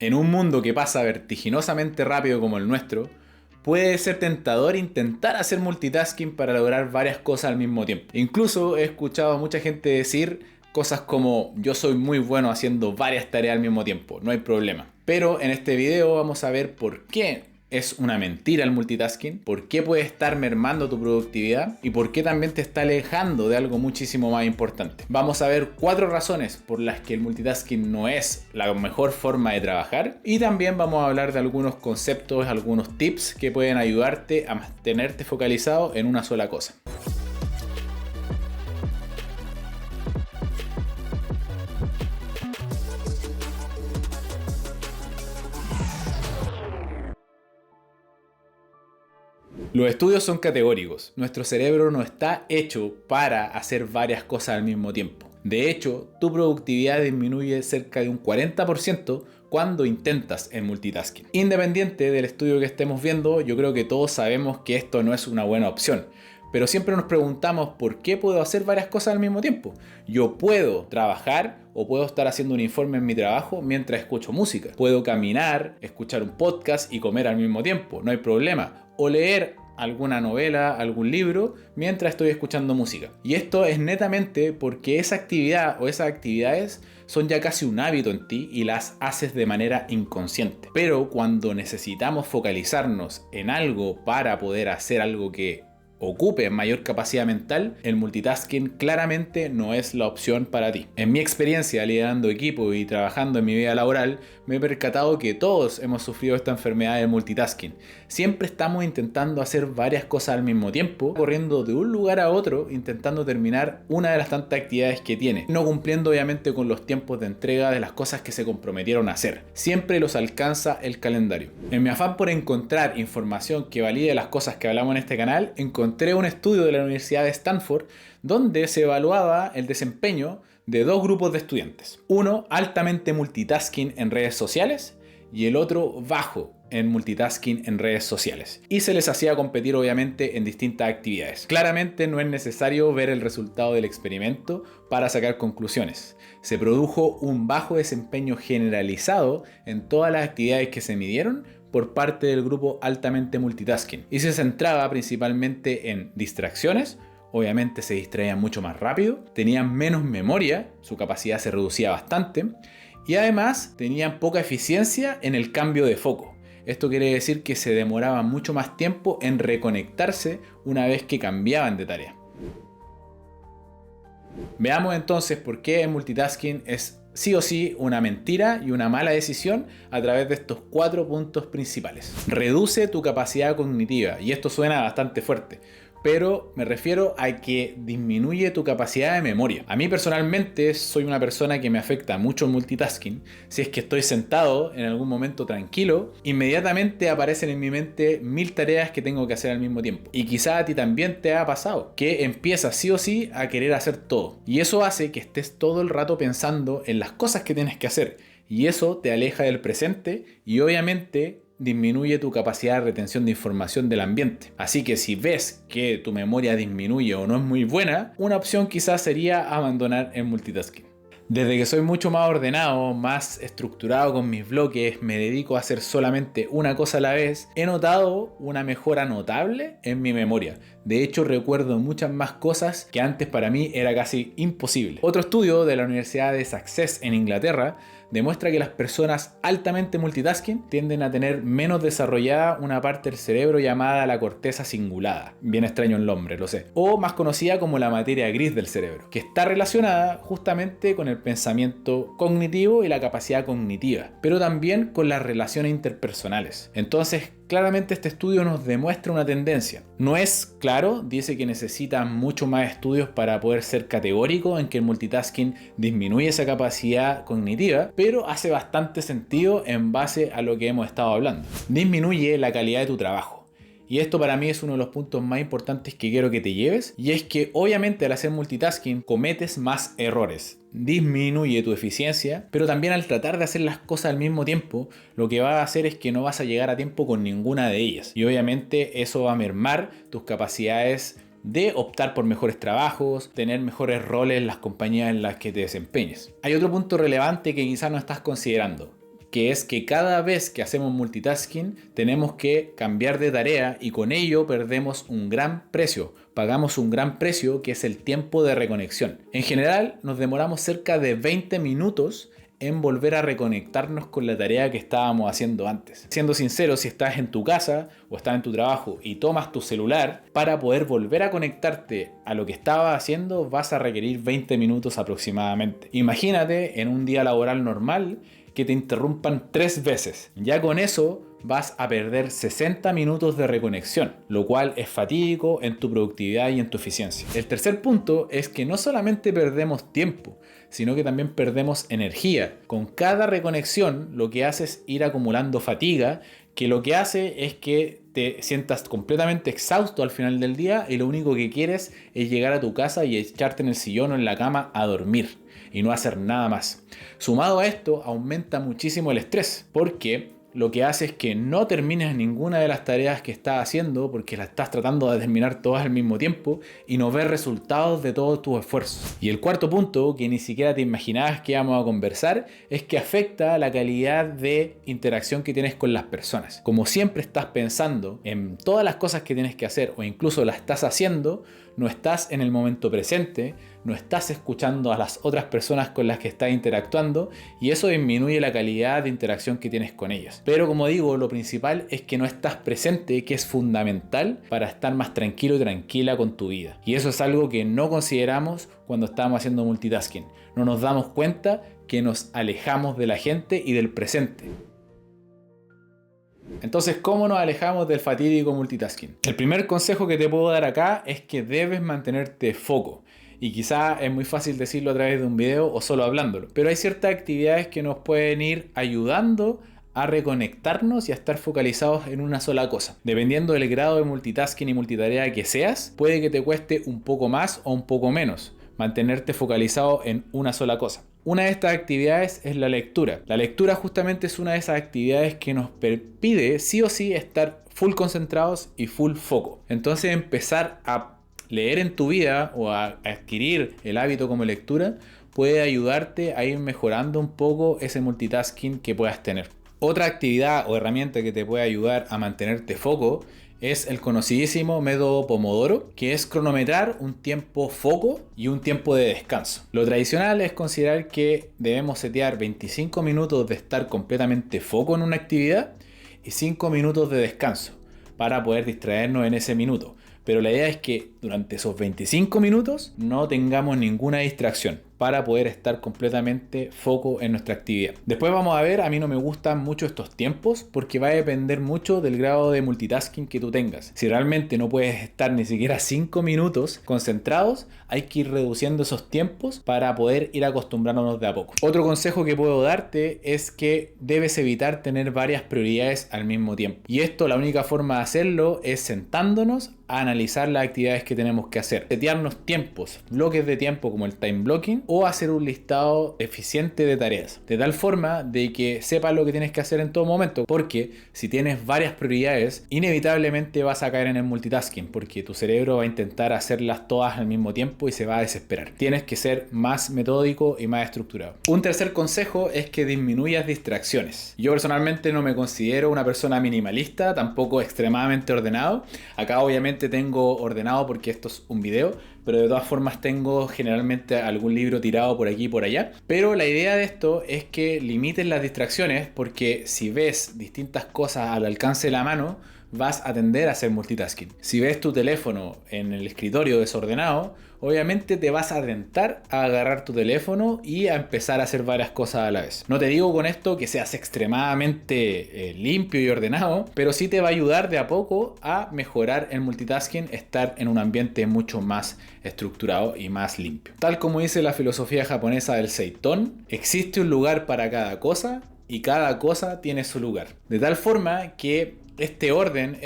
En un mundo que pasa vertiginosamente rápido como el nuestro, puede ser tentador intentar hacer multitasking para lograr varias cosas al mismo tiempo. Incluso he escuchado a mucha gente decir cosas como: yo soy muy bueno haciendo varias tareas al mismo tiempo, no hay problema. Pero en este video vamos a ver por qué es una mentira el multitasking, por qué puede estar mermando tu productividad y por qué también te está alejando de algo muchísimo más importante. Vamos a ver 4 razones por las que el multitasking no es la mejor forma de trabajar, y también vamos a hablar de algunos conceptos, algunos tips que pueden ayudarte a mantenerte focalizado en una sola cosa. Los estudios son categóricos. Nuestro cerebro no está hecho para hacer varias cosas al mismo tiempo. De hecho, tu productividad disminuye cerca de un 40% cuando intentas el multitasking. Independiente del estudio que estemos viendo, yo creo que todos sabemos que esto no es una buena opción. Pero siempre nos preguntamos: ¿por qué puedo hacer varias cosas al mismo tiempo? Yo puedo trabajar o puedo estar haciendo un informe en mi trabajo mientras escucho música. Puedo caminar, escuchar un podcast y comer al mismo tiempo, no hay problema. O leer alguna novela, algún libro, mientras estoy escuchando música. Y esto es netamente porque esa actividad o esas actividades son ya casi un hábito en ti y las haces de manera inconsciente. Pero cuando necesitamos focalizarnos en algo para poder hacer algo que ocupe mayor capacidad mental, el multitasking claramente no es la opción para ti. En mi experiencia liderando equipo y trabajando en mi vida laboral, me he percatado que todos hemos sufrido esta enfermedad del multitasking. Siempre estamos intentando hacer varias cosas al mismo tiempo, corriendo de un lugar a otro, intentando terminar una de las tantas actividades que tiene, no cumpliendo obviamente con los tiempos de entrega de las cosas que se comprometieron a hacer. Siempre los alcanza el calendario. En mi afán por encontrar información que valide las cosas que hablamos en este canal, encontré un estudio de la Universidad de Stanford donde se evaluaba el desempeño de 2 grupos de estudiantes. Uno altamente multitasking en redes sociales y el otro bajo en multitasking en redes sociales. Y se les hacía competir obviamente en distintas actividades. Claramente no es necesario ver el resultado del experimento para sacar conclusiones. Se produjo un bajo desempeño generalizado en todas las actividades que se midieron por parte del grupo altamente multitasking, y se centraba principalmente en distracciones. Obviamente se distraían mucho más rápido, tenían menos memoria, su capacidad se reducía bastante, y además tenían poca eficiencia en el cambio de foco. Esto quiere decir que se demoraban mucho más tiempo en reconectarse una vez que cambiaban de tarea. Veamos entonces por qué el multitasking es sí o sí una mentira y una mala decisión a través de estos 4 puntos principales. Reduce tu capacidad cognitiva, y esto suena bastante fuerte, pero me refiero a que disminuye tu capacidad de memoria. A mí personalmente soy una persona que me afecta mucho el multitasking. Si es que estoy sentado en algún momento tranquilo, inmediatamente aparecen en mi mente 1000 tareas que tengo que hacer al mismo tiempo. Y quizá a ti también te ha pasado, que empiezas sí o sí a querer hacer todo. Y eso hace que estés todo el rato pensando en las cosas que tienes que hacer. Y eso te aleja del presente y obviamente disminuye tu capacidad de retención de información del ambiente. Así que si ves que tu memoria disminuye o no es muy buena, una opción quizás sería abandonar el multitasking. Desde que soy mucho más ordenado, más estructurado con mis bloques, me dedico a hacer solamente una cosa a la vez, he notado una mejora notable en mi memoria. De hecho, recuerdo muchas más cosas que antes para mí era casi imposible. Otro estudio de la Universidad de Sussex en Inglaterra demuestra que las personas altamente multitasking tienden a tener menos desarrollada una parte del cerebro llamada la corteza cingulada. Bien extraño el nombre, lo sé. O más conocida como la materia gris del cerebro, que está relacionada justamente con el pensamiento cognitivo y la capacidad cognitiva, pero también con las relaciones interpersonales. Entonces, claramente este estudio nos demuestra una tendencia. No es claro, dice que necesita mucho más estudios para poder ser categórico en que el multitasking disminuye esa capacidad cognitiva, pero hace bastante sentido en base a lo que hemos estado hablando. Disminuye la calidad de tu trabajo. Y esto para mí es uno de los puntos más importantes que quiero que te lleves, y es que obviamente al hacer multitasking cometes más errores. Disminuye tu eficiencia, pero también al tratar de hacer las cosas al mismo tiempo, lo que va a hacer es que no vas a llegar a tiempo con ninguna de ellas. Y obviamente eso va a mermar tus capacidades de optar por mejores trabajos, tener mejores roles en las compañías en las que te desempeñes. Hay otro punto relevante que quizás no estás considerando. que es que cada vez que hacemos multitasking tenemos que cambiar de tarea y con ello perdemos un gran precio. Pagamos un gran precio que es el tiempo de reconexión. En general nos demoramos cerca de 20 minutos en volver a reconectarnos con la tarea que estábamos haciendo antes. Siendo sincero, si estás en tu casa o estás en tu trabajo y tomas tu celular, para poder volver a conectarte a lo que estabas haciendo vas a requerir 20 minutos aproximadamente. Imagínate en un día laboral normal que te interrumpan 3 veces. Ya con eso vas a perder 60 minutos de reconexión, lo cual es fatídico en tu productividad y en tu eficiencia. El tercer punto es que no solamente perdemos tiempo, sino que también perdemos energía. Con cada reconexión lo que hace es ir acumulando fatiga, que lo que hace es que te sientas completamente exhausto al final del día y lo único que quieres es llegar a tu casa y echarte en el sillón o en la cama a dormir y no hacer nada más. Sumado a esto, aumenta muchísimo el estrés, porque lo que hace es que no termines ninguna de las tareas que estás haciendo porque las estás tratando de terminar todas al mismo tiempo y no ves resultados de todos tus esfuerzos. Y el cuarto punto, que ni siquiera te imaginabas que íbamos a conversar, es que afecta la calidad de interacción que tienes con las personas. Como siempre estás pensando en todas las cosas que tienes que hacer o incluso las estás haciendo, no estás en el momento presente, no estás escuchando a las otras personas con las que estás interactuando y eso disminuye la calidad de interacción que tienes con ellas. Pero como digo, lo principal es que no estás presente, que es fundamental para estar más tranquilo y tranquila con tu vida. Y eso es algo que no consideramos cuando estamos haciendo multitasking. No nos damos cuenta que nos alejamos de la gente y del presente. Entonces, ¿cómo nos alejamos del fatídico multitasking? El primer consejo que te puedo dar acá es que debes mantenerte foco. Y quizá es muy fácil decirlo a través de un video o solo hablándolo. Pero hay ciertas actividades que nos pueden ir ayudando a reconectarnos y a estar focalizados en una sola cosa. Dependiendo del grado de multitasking y multitarea que seas, puede que te cueste un poco más o un poco menos mantenerte focalizado en una sola cosa. Una de estas actividades es la lectura. La lectura justamente es una de esas actividades que nos pide sí o sí estar full concentrados y full foco. Entonces empezar a leer en tu vida o a adquirir el hábito como lectura puede ayudarte a ir mejorando un poco ese multitasking que puedas tener. Otra actividad o herramienta que te puede ayudar a mantenerte foco es el conocidísimo método Pomodoro, que es cronometrar un tiempo foco y un tiempo de descanso. Lo tradicional es considerar que debemos setear 25 minutos de estar completamente foco en una actividad y 5 minutos de descanso para poder distraernos en ese minuto. Pero la idea es que durante esos 25 minutos no tengamos ninguna distracción para poder estar completamente foco en nuestra actividad. Después vamos a ver, a mí no me gustan mucho estos tiempos porque va a depender mucho del grado de multitasking que tú tengas. Si realmente no puedes estar ni siquiera 5 minutos concentrados, hay que ir reduciendo esos tiempos para poder ir acostumbrándonos de a poco. Otro consejo que puedo darte es que debes evitar tener varias prioridades al mismo tiempo. Y esto, la única forma de hacerlo es sentándonos a analizar las actividades que tenemos que hacer. Setearnos tiempos, bloques de tiempo como el time blocking o hacer un listado eficiente de tareas. De tal forma de que sepas lo que tienes que hacer en todo momento. Porque si tienes varias prioridades, inevitablemente vas a caer en el multitasking. Porque tu cerebro va a intentar hacerlas todas al mismo tiempo y se va a desesperar. Tienes que ser más metódico y más estructurado. Un tercer consejo es que disminuyas distracciones. Yo personalmente no me considero una persona minimalista, tampoco extremadamente ordenado. Acá obviamente tengo ordenado porque esto es un video, pero de todas formas tengo generalmente algún libro tirado por aquí y por allá. Pero la idea de esto es que limites las distracciones, porque si ves distintas cosas al alcance de la mano, vas a tender a hacer multitasking. Si ves tu teléfono en el escritorio desordenado, obviamente te vas a tentar a agarrar tu teléfono y a empezar a hacer varias cosas a la vez. No te digo con esto que seas extremadamente limpio y ordenado, pero sí te va a ayudar de a poco a mejorar el multitasking, estar en un ambiente mucho más estructurado y más limpio. Tal como dice la filosofía japonesa del Seitón, existe un lugar para cada cosa y cada cosa tiene su lugar. De tal forma que este orden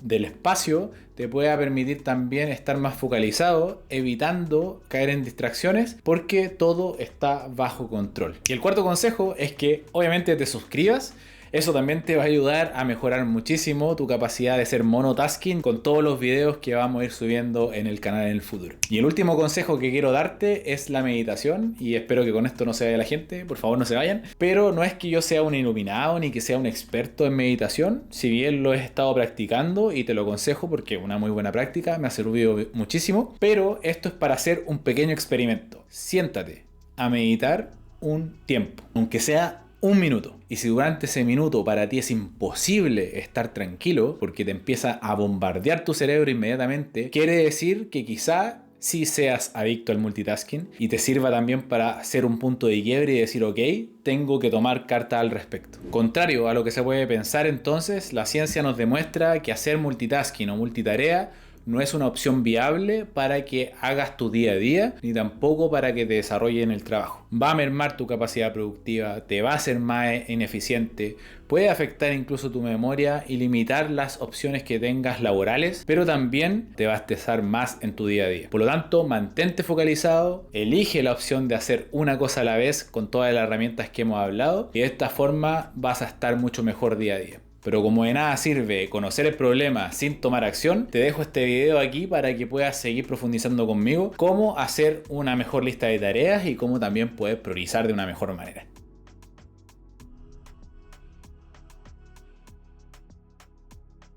del espacio te pueda permitir también estar más focalizado, evitando caer en distracciones, porque todo está bajo control. Y el cuarto consejo es que obviamente te suscribas Eso también te va a ayudar a mejorar muchísimo tu capacidad de ser monotasking con todos los videos que vamos a ir subiendo en el canal en el futuro. Y el último consejo que quiero darte es la meditación, y espero que con esto no se vaya la gente, por favor no se vayan, pero no es que yo sea un iluminado ni que sea un experto en meditación, si bien lo he estado practicando y te lo aconsejo porque es una muy buena práctica, me ha servido muchísimo, pero esto es para hacer un pequeño experimento. Siéntate a meditar un tiempo, aunque sea un minuto. Y si durante ese minuto para ti es imposible estar tranquilo porque te empieza a bombardear tu cerebro inmediatamente, quiere decir que quizá sí seas adicto al multitasking y te sirva también para hacer un punto de quiebre y decir, ok, tengo que tomar carta al respecto. Contrario a lo que se puede pensar, entonces, la ciencia nos demuestra que hacer multitasking o multitarea no es una opción viable para que hagas tu día a día, ni tampoco para que te desarrolles en el trabajo. Va a mermar tu capacidad productiva, te va a hacer más ineficiente, puede afectar incluso tu memoria y limitar las opciones que tengas laborales, pero también te va a estresar más en tu día a día. Por lo tanto, mantente focalizado, elige la opción de hacer una cosa a la vez con todas las herramientas que hemos hablado y de esta forma vas a estar mucho mejor día a día. Pero como de nada sirve conocer el problema sin tomar acción, te dejo este video aquí para que puedas seguir profundizando conmigo cómo hacer una mejor lista de tareas y cómo también puedes priorizar de una mejor manera.